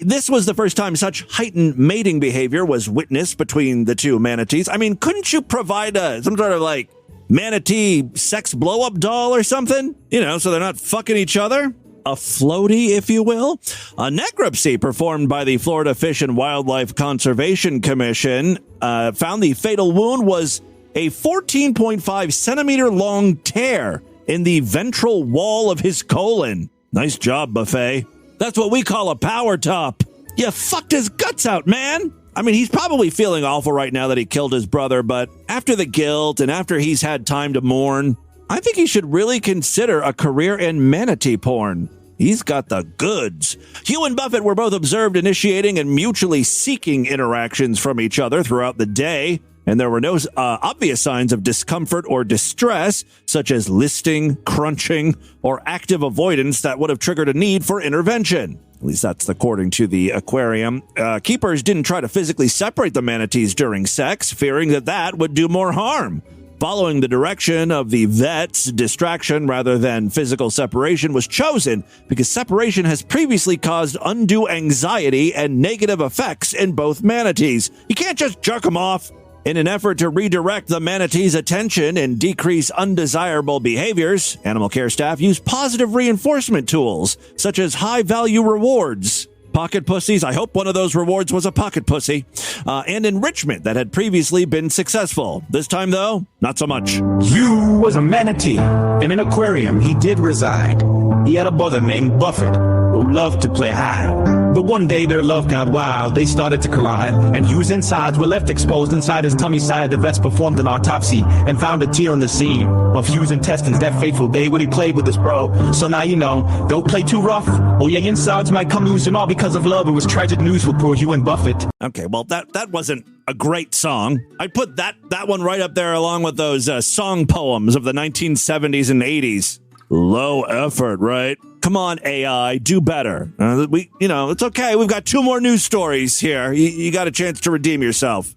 Speaker 1: this was the first time such heightened mating behavior was witnessed between the two manatees. I mean, couldn't you provide some sort of like manatee sex blow-up doll or something? You know, so they're not fucking each other? A floaty, if you will. A necropsy performed by the Florida Fish and Wildlife Conservation Commission found the fatal wound was a 14.5 centimeter long tear in the ventral wall of his colon. Nice job, Buffet. That's what we call a power top. You fucked his guts out, man. I mean, he's probably feeling awful right now that he killed his brother, but after the guilt and after he's had time to mourn, I think he should really consider a career in manatee porn. He's got the goods. Hugh and Buffett were both observed initiating and mutually seeking interactions from each other throughout the day, and there were no obvious signs of discomfort or distress, such as listing, crunching, or active avoidance that would have triggered a need for intervention. At least that's according to the aquarium. Keepers didn't try to physically separate the manatees during sex, fearing that would do more harm. Following the direction of the vets, distraction rather than physical separation was chosen because separation has previously caused undue anxiety and negative effects in both manatees. You can't just jerk them off. In an effort to redirect the manatee's attention and decrease undesirable behaviors, animal care staff use positive reinforcement tools, such as high-value rewards. Pocket pussies, I hope one of those rewards was a pocket pussy, and enrichment that had previously been successful. This time, though, not so much.
Speaker 19: Hugh was a manatee. In an aquarium, he did reside. He had a brother named Buffett, who loved to play hide. But one day their love got wild, they started to collide, and Hugh's insides were left exposed inside his tummy side. The vets performed an autopsy and found a tear in the seam of Hugh's intestines that fateful day when he played with his bro. So now you know, don't play too rough, or your insides might come loose, and all because of love. It was tragic news for poor Hugh and Buffett.
Speaker 1: Okay, well, that wasn't a great song. I'd put that one right up there along with those song poems of the 1970s and 80s. Low effort, right? Come on, AI, do better. It's okay. We've got two more news stories here. You got a chance to redeem yourself.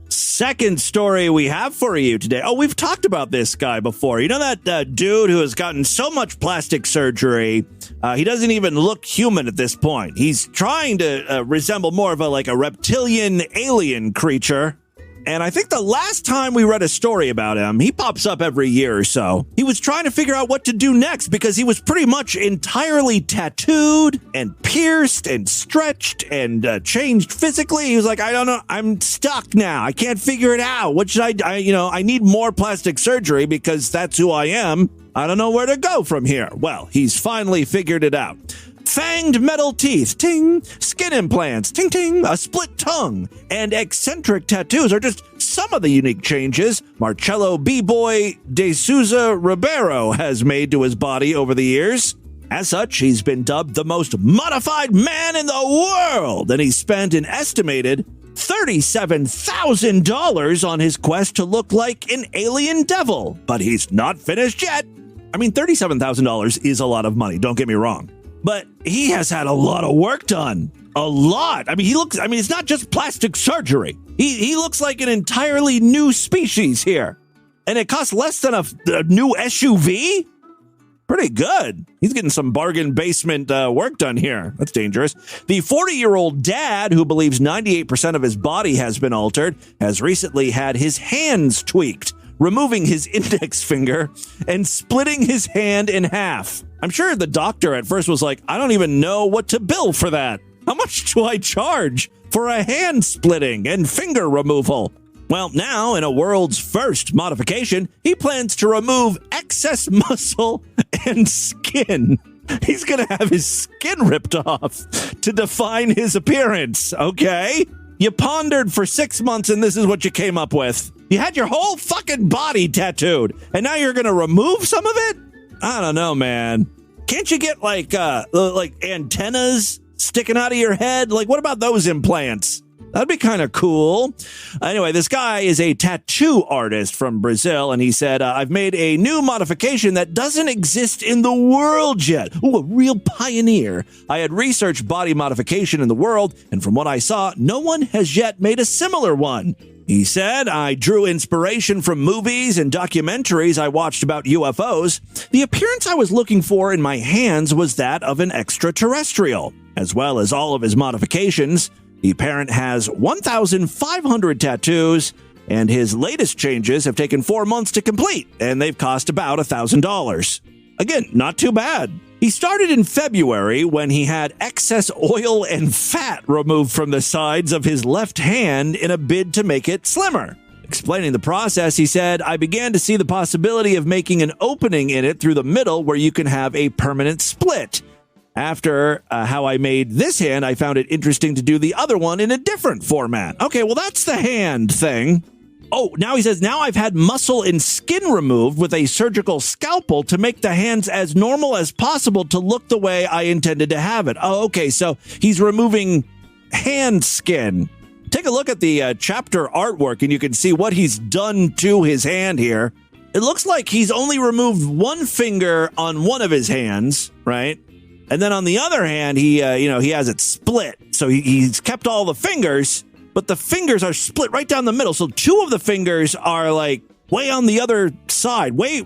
Speaker 1: Second story we have for you today. Oh, we've talked about this guy before. You know that dude who has gotten so much plastic surgery, he doesn't even look human at this point. He's trying to resemble more of a reptilian alien creature. And I think the last time we read a story about him, he pops up every year or so. He was trying to figure out what to do next because he was pretty much entirely tattooed and pierced and stretched and changed physically. He was like, I don't know, I'm stuck now. I can't figure it out. What should I need more plastic surgery because that's who I am. I don't know where to go from here. Well, he's finally figured it out. Fanged metal teeth, ting, skin implants, ting, ting, a split tongue, and eccentric tattoos are just some of the unique changes Marcello B-Boy de Souza Ribeiro has made to his body over the years. As such, he's been dubbed the most modified man in the world, and he spent an estimated $37,000 on his quest to look like an alien devil. But he's not finished yet. I mean, $37,000 is a lot of money, don't get me wrong. But he has had a lot of work done. A lot. I mean, it's not just plastic surgery. He looks like an entirely new species here. And it costs less than a new SUV? Pretty good. He's getting some bargain basement work done here. That's dangerous. The 40-year-old dad, who believes 98% of his body has been altered, has recently had his hands tweaked, removing his index finger and splitting his hand in half. I'm sure the doctor at first was like, I don't even know what to bill for that. How much do I charge for a hand splitting and finger removal? Well, now, in a world's first modification, he plans to remove excess muscle and skin. He's going to have his skin ripped off to define his appearance, okay? You pondered for 6 months and this is what you came up with. You had your whole fucking body tattooed and now you're going to remove some of it? I don't know, man. Can't you get like antennas sticking out of your head? Like, what about those implants? That'd be kind of cool. Anyway, this guy is a tattoo artist from Brazil, and he said, I've made a new modification that doesn't exist in the world yet. Ooh, a real pioneer. I had researched body modification in the world, and from what I saw, no one has yet made a similar one. He said, I drew inspiration from movies and documentaries I watched about UFOs. The appearance I was looking for in my hands was that of an extraterrestrial, as well as all of his modifications. The parent has 1,500 tattoos, and his latest changes have taken 4 months to complete, and they've cost about $1,000. Again, not too bad. He started in February when he had excess oil and fat removed from the sides of his left hand in a bid to make it slimmer. Explaining the process, he said, I began to see the possibility of making an opening in it through the middle where you can have a permanent split. After how I made this hand, I found it interesting to do the other one in a different format. Okay, well, that's the hand thing. Oh, now he says, now I've had muscle and skin removed with a surgical scalpel to make the hands as normal as possible to look the way I intended to have it. Oh, okay, so he's removing hand skin. Take a look at the chapter artwork, and you can see what he's done to his hand here. It looks like he's only removed one finger on one of his hands, right? And then on the other hand, he has it split. So he's kept all the fingers, but the fingers are split right down the middle. So two of the fingers are like way on the other side, way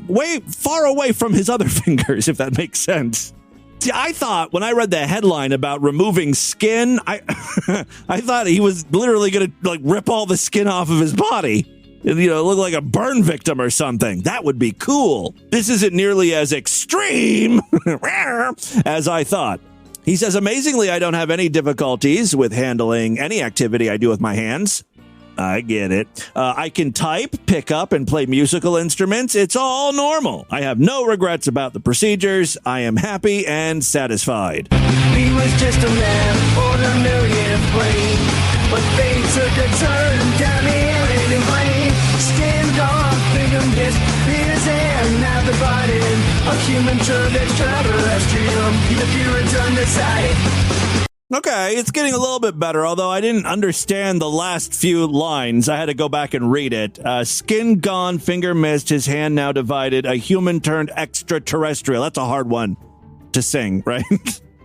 Speaker 1: far away from his other fingers, if that makes sense. See, I thought when I read the headline about removing skin, I thought he was literally going to like rip all the skin off of his body. Look like a burn victim or something. That would be cool. This isn't nearly as extreme as I thought. He says, amazingly, I don't have any difficulties with handling any activity I do with my hands. I get it. I can type, pick up, and play musical instruments. It's all normal. I have no regrets about the procedures. I am happy and satisfied.
Speaker 3: He was just a man on a millionth plane, but they took a turn down the alien plane. Skin gone, finger missed, his hand now divided. A human turned extraterrestrial, the appearance undecided.
Speaker 1: Okay, it's getting a little bit better, although I didn't understand the last few lines. I had to go back and read it. Skin gone, finger missed, his hand now divided, a human turned extraterrestrial. That's a hard one to sing, right?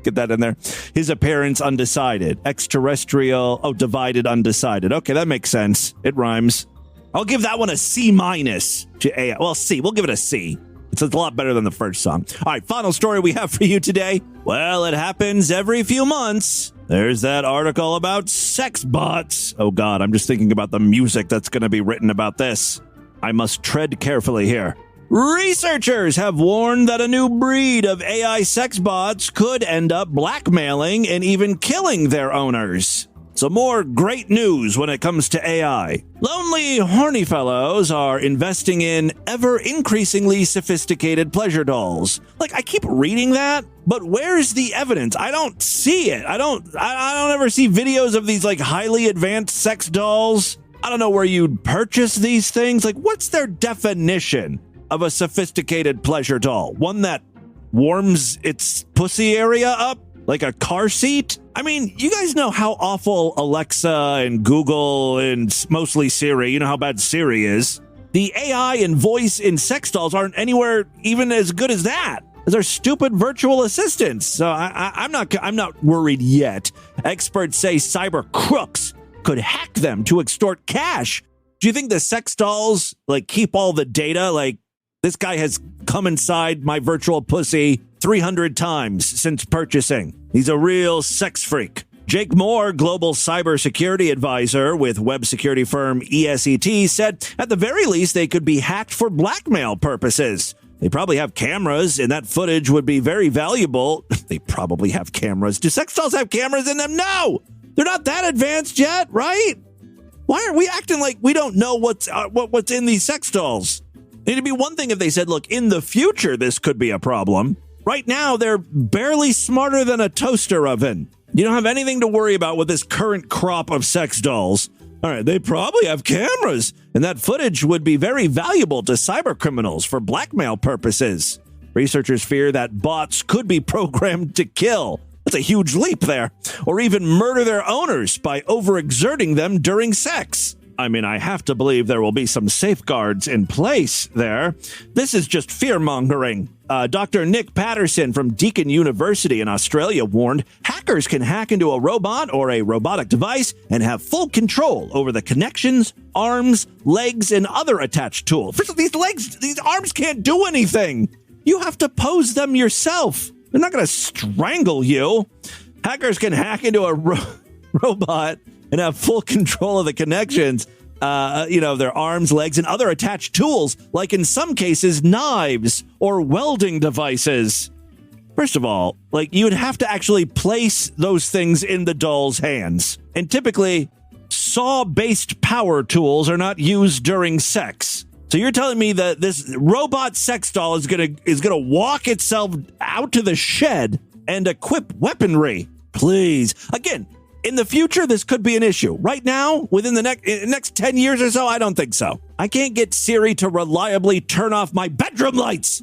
Speaker 1: Get that in there. His appearance undecided. Extraterrestrial, divided, undecided. Okay, that makes sense. It rhymes. I'll give that one a C- to A. Well, C. We'll give it a C. It's a lot better than the first song. All right, final story we have for you today. Well, it happens every few months. There's that article about sex bots. Oh, God, I'm just thinking about the music that's going to be written about this. I must tread carefully here. Researchers have warned that a new breed of AI sex bots could end up blackmailing and even killing their owners. So more great news when it comes to AI. Lonely, horny fellows are investing in ever-increasingly sophisticated pleasure dolls. Like, I keep reading that, but where's the evidence? I don't see it. I don't ever see videos of these, like, highly advanced sex dolls. I don't know where you'd purchase these things. Like, what's their definition of a sophisticated pleasure doll? One that warms its pussy area up? Like a car seat? I mean, you guys know how awful Alexa and Google and mostly Siri, you know how bad Siri is. The AI and voice in sex dolls aren't anywhere even as good as that. They're stupid virtual assistants. So I'm not worried yet. Experts say cyber crooks could hack them to extort cash. Do you think the sex dolls like keep all the data? Like, this guy has come inside my virtual pussy 300 times since purchasing. He's a real sex freak. Jake Moore, global cybersecurity advisor with web security firm ESET, said at the very least they could be hacked for blackmail purposes. They probably have cameras, and that footage would be very valuable. They probably have cameras. Do sex dolls have cameras in them? No! They're not that advanced yet, right? Why are we acting like we don't know what's in these sex dolls? It'd be one thing if they said, look, in the future, this could be a problem. Right now, they're barely smarter than a toaster oven. You don't have anything to worry about with this current crop of sex dolls. All right, they probably have cameras, and that footage would be very valuable to cyber criminals for blackmail purposes. Researchers fear that bots could be programmed to kill. That's a huge leap there. Or even murder their owners by overexerting them during sex. I mean, I have to believe there will be some safeguards in place there. This is just fear-mongering. Dr. Nick Patterson from Deakin University in Australia warned hackers can hack into a robot or a robotic device and have full control over the connections, arms, legs, and other attached tools. First of all, these arms can't do anything. You have to pose them yourself. They're not going to strangle you. Hackers can hack into a robot and have full control of the connections, their arms, legs, and other attached tools, like in some cases, knives or welding devices. First of all, you would have to actually place those things in the doll's hands. And typically, saw-based power tools are not used during sex. So you're telling me that this robot sex doll is gonna walk itself out to the shed and equip weaponry? Please. Again, in the future, this could be an issue. Right now, within the next 10 years or so, I don't think so. I can't get Siri to reliably turn off my bedroom lights.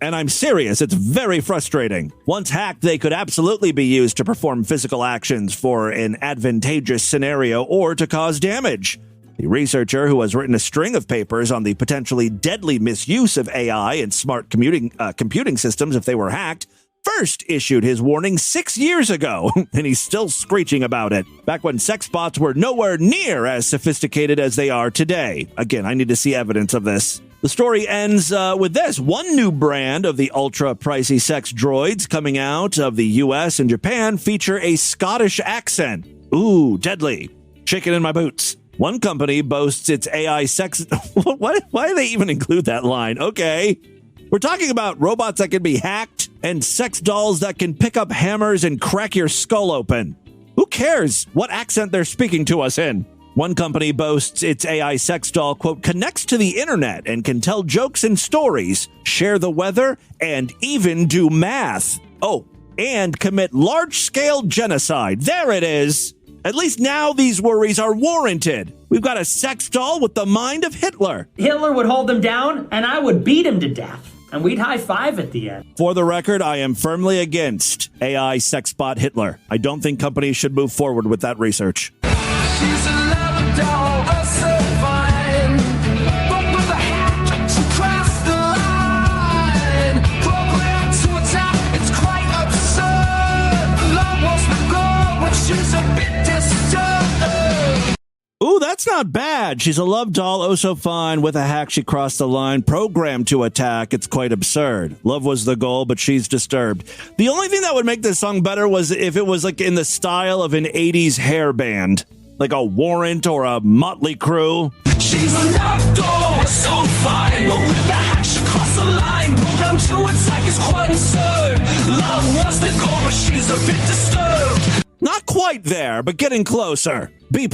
Speaker 1: And I'm serious. It's very frustrating. Once hacked, they could absolutely be used to perform physical actions for an advantageous scenario or to cause damage. The researcher, who has written a string of papers on the potentially deadly misuse of AI and smart computing systems if they were hacked, first issued his warning 6 years ago, and he's still screeching about it, back when sex bots were nowhere near as sophisticated as they are today. Again, I need to see evidence of this. The story ends with this. One new brand of the ultra-pricey sex droids coming out of the U.S. and Japan feature a Scottish accent. Ooh, deadly. Chicken in my boots. One company boasts its AI sex... Why do they even include that line? Okay. We're talking about robots that can be hacked and sex dolls that can pick up hammers and crack your skull open. Who cares what accent they're speaking to us in? One company boasts its AI sex doll, quote, connects to the internet and can tell jokes and stories, share the weather, and even do math. Oh, and commit large-scale genocide. There it is. At least now these worries are warranted. We've got a sex doll with the mind of Hitler.
Speaker 11: Hitler would hold him down, and I would beat him to death. And we'd high-five at the end.
Speaker 1: For the record, I am firmly against AI sex bot Hitler. I don't think companies should move forward with that research.
Speaker 3: She's a love doll, oh so fine. But with a hat, she crossed the line. Programmed to attack, it's quite absurd. Love wants to go, but she's a bit disturbed.
Speaker 1: Ooh, that's not bad. She's a love doll, oh so fine. With a hack, she crossed the line. Programmed to attack, it's quite absurd. Love was the goal, but she's disturbed. The only thing that would make this song better was if it was in the style of an 80s hair band. Like a Warrant or a Motley Crue.
Speaker 3: She's a love doll, so fine. But with the hack, she crossed the line. Programmed to attack, it's quite absurd. Love wants to go, but she's a bit disturbed.
Speaker 1: Not quite there, but getting closer. B+.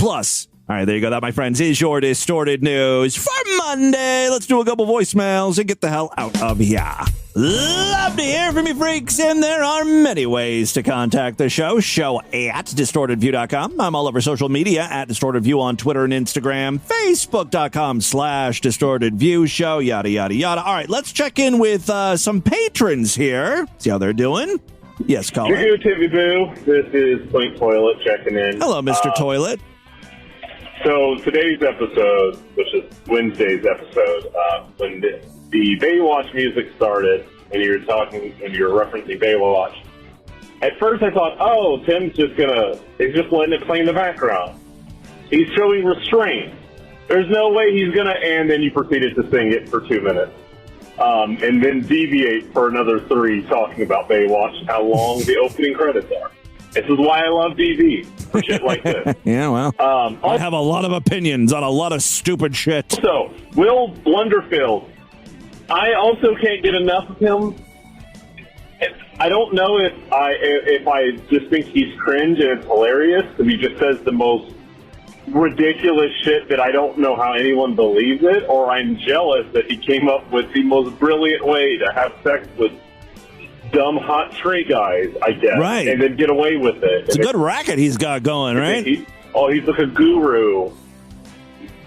Speaker 1: All right, there you go. That, my friends, is your Distorted News for Monday. Let's do a couple voicemails and get the hell out of here. Love to hear from you freaks, and there are many ways to contact the show. Show at distortedview.com. I'm all over social media at DistortedView on Twitter and Instagram. Facebook.com/DistortedView show, yada, yada, yada. All right, let's check in with some patrons here. See how they're doing. Yes, caller.
Speaker 20: GTAV Boo. This is Plain Toilet checking in.
Speaker 1: Hello, Mr. Toilet.
Speaker 20: So today's episode, which is Wednesday's episode, when the Baywatch music started, and you were referencing Baywatch. At first, I thought, oh, Tim's he's just letting it play in the background. He's showing restraint. There's no way he's gonna. And then you proceeded to sing it for 2 minutes, and then deviate for another 3, talking about Baywatch and how long the opening credits are. This is why I love DV, for shit like this.
Speaker 1: Yeah, well, I have a lot of opinions on a lot of stupid shit.
Speaker 20: So, Will Blunderfield, I also can't get enough of him. I don't know if I just think he's cringe and it's hilarious, because he just says the most ridiculous shit that I don't know how anyone believes it, or I'm jealous that he came up with the most brilliant way to have sex with dumb hot straight guys, I guess,
Speaker 1: right,
Speaker 20: and then get away with it.
Speaker 1: It's a good racket he's got going, right?
Speaker 20: He's like a guru,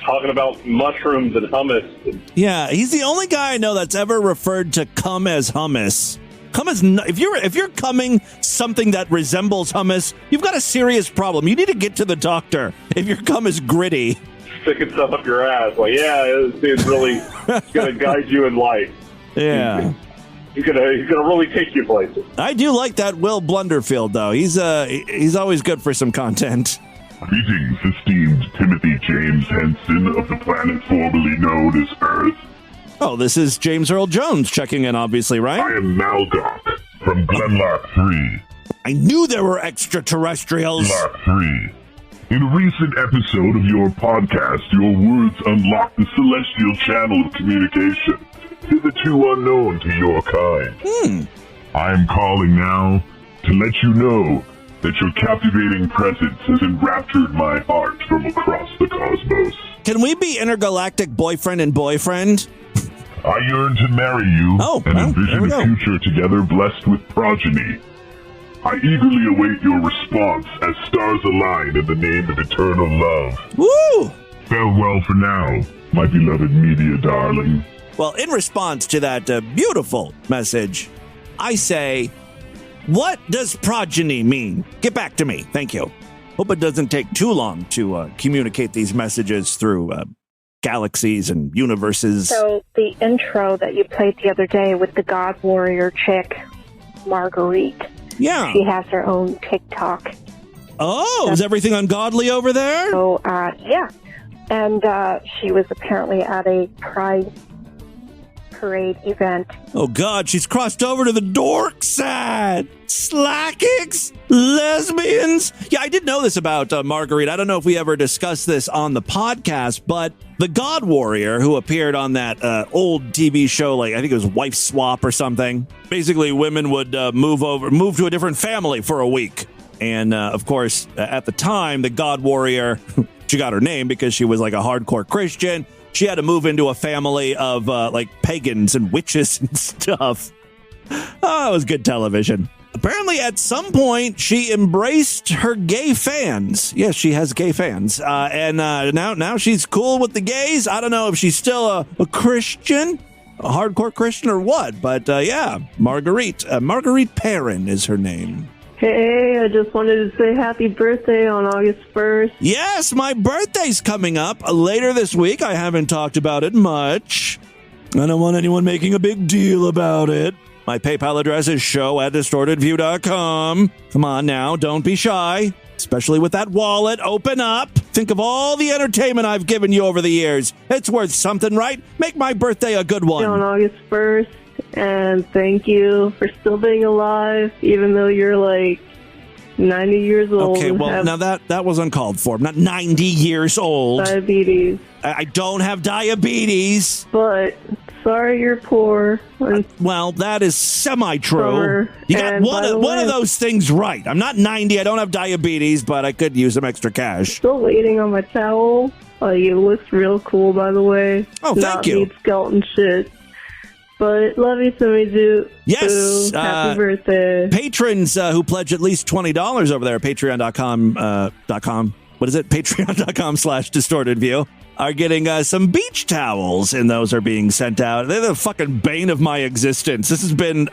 Speaker 20: talking about mushrooms and hummus.
Speaker 1: Yeah, he's the only guy I know that's ever referred to cum as hummus. If you're coming something that resembles hummus, you've got a serious problem. You need to get to the doctor if your cum is gritty.
Speaker 20: Sticking stuff up your ass. Like, yeah, this dude's really going to guide you in life.
Speaker 1: Yeah.
Speaker 20: He's gonna really take you places.
Speaker 1: I do like that Will Blunderfield, though. He's always good for some content.
Speaker 21: Greetings, esteemed Timothy James Henson of the planet formerly known as Earth.
Speaker 1: Oh, this is James Earl Jones checking in, obviously, right?
Speaker 21: I am Malgok from Glenlark 3.
Speaker 1: I knew there were extraterrestrials.
Speaker 21: Glenlark 3. In a recent episode of your podcast, your words unlocked the celestial channel of communication, hitherto unknown to your kind. I am calling now to let you know that your captivating presence has enraptured my heart from across the cosmos.
Speaker 1: Can we be intergalactic boyfriend and boyfriend?
Speaker 21: I yearn to marry you and envision a future together blessed with progeny. I eagerly await your response as stars align in the name of eternal love.
Speaker 1: Woo!
Speaker 21: Farewell for now, my beloved media darling.
Speaker 1: Well, in response to that beautiful message, I say, what does progeny mean? Get back to me. Thank you. Hope it doesn't take too long to communicate these messages through galaxies and universes.
Speaker 22: So the intro that you played the other day with the God Warrior chick, Marguerite.
Speaker 1: Yeah.
Speaker 22: She has her own TikTok.
Speaker 1: Oh, is everything ungodly over there?
Speaker 22: So, yeah. And she was apparently at a Pride Parade event.
Speaker 1: Oh, God, she's crossed over to the dork side. Slackics, lesbians. Yeah, I did know this about Marguerite. I don't know if we ever discussed this on the podcast, but the God Warrior who appeared on that old TV show, like I think it was Wife Swap or something. Basically, women would move to a different family for a week. And, of course, at the time, the God Warrior, she got her name because she was like a hardcore Christian. She had to move into a family of like pagans and witches and stuff. Oh, it was good television. Apparently, at some point, she embraced her gay fans. Yes, she has gay fans. And now she's cool with the gays. I don't know if she's still a Christian, a hardcore Christian or what. But yeah, Marguerite Perrin is her name.
Speaker 23: Hey, I just wanted to say happy birthday on August 1st.
Speaker 1: Yes, my birthday's coming up later this week. I haven't talked about it much. I don't want anyone making a big deal about it. My PayPal address is show@distortedview.com. Come on now, don't be shy. Especially with that wallet, open up. Think of all the entertainment I've given you over the years. It's worth something, right? Make my birthday a good one.
Speaker 23: On August 1st. And thank you for still being alive, even though you're like 90 years old.
Speaker 1: Okay, well, now that was uncalled for. I'm not 90 years old.
Speaker 23: Diabetes.
Speaker 1: I don't have diabetes.
Speaker 23: But sorry you're poor.
Speaker 1: Well, that is semi-true. You got one of those things right. I'm not 90. I don't have diabetes, but I could use some extra cash.
Speaker 23: Still waiting on my towel. It looks real cool, by the way.
Speaker 1: Oh, thank you.
Speaker 23: Not skeleton shit. But love you, Sumi-Ju.
Speaker 1: Yes.
Speaker 23: Happy birthday.
Speaker 1: Patrons who pledge at least $20 over there at patreon.com. What is it? Patreon.com/distortedview are getting some beach towels, and those are being sent out. They're the fucking bane of my existence. This has been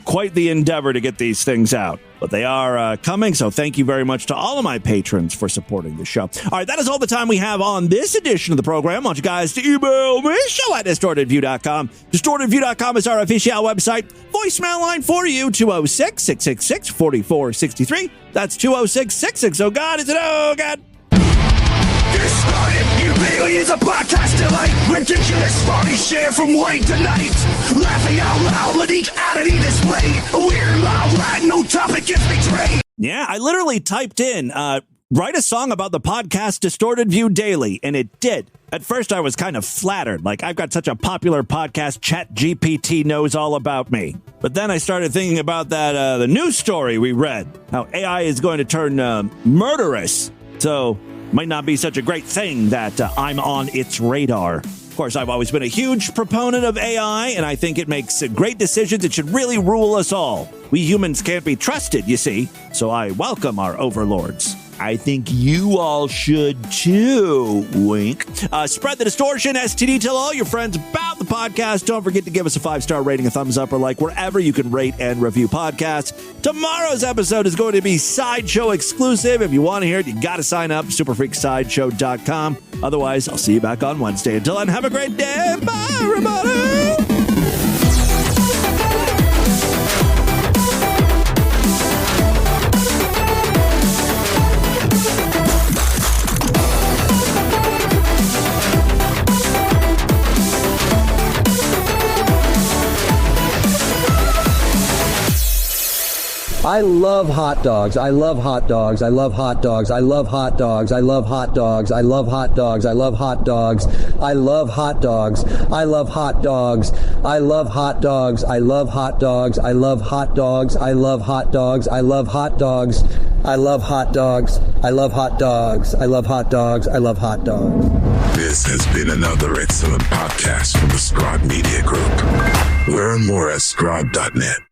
Speaker 1: quite the endeavor to get these things out. But they are coming, so thank you very much to all of my patrons for supporting the show. All right, that is all the time we have on this edition of the program. I want you guys to email me, show@distortedview.com. Distortedview.com is our official website. Voicemail line for you, 206-666-4463. That's 206-66. Oh, God, is it? Oh, God.
Speaker 3: Distorted View really is a podcast delight. Ridiculous, funny share from late to night. Laughing out loud, let each oddity display. A weird, loud, rat, no topic is betrayed.
Speaker 1: Yeah, I literally typed in, write a song about the podcast Distorted View Daily, and it did. At first, I was kind of flattered. Like, I've got such a popular podcast, ChatGPT knows all about me. But then I started thinking about that, the news story we read, how AI is going to turn murderous. So, might not be such a great thing that I'm on its radar. Of course, I've always been a huge proponent of AI, and I think it makes great decisions. It should really rule us all. We humans can't be trusted, you see, so I welcome our overlords. I think you all should too. Wink. Spread the distortion, STD. Tell all your friends about the podcast. Don't forget to give us a 5-star rating, a thumbs up, or like wherever you can rate and review podcasts. Tomorrow's episode is going to be Sideshow exclusive. If you want to hear it, you got to sign up, superfreaksideshow.com. Otherwise, I'll see you back on Wednesday. Until then, have a great day. Bye, everybody.
Speaker 2: I love hot dogs. I love hot dogs. I love hot dogs. I love hot dogs. I love hot dogs. I love hot dogs. I love hot dogs. I love hot dogs. I love hot dogs. I love hot dogs. I love hot dogs. I love hot dogs. I love hot dogs. I love hot dogs. I love hot dogs. I love hot dogs. I love hot dogs. I love hot dogs.
Speaker 4: This has been another excellent podcast from the Scribe Media Group. Learn more at scribe.net.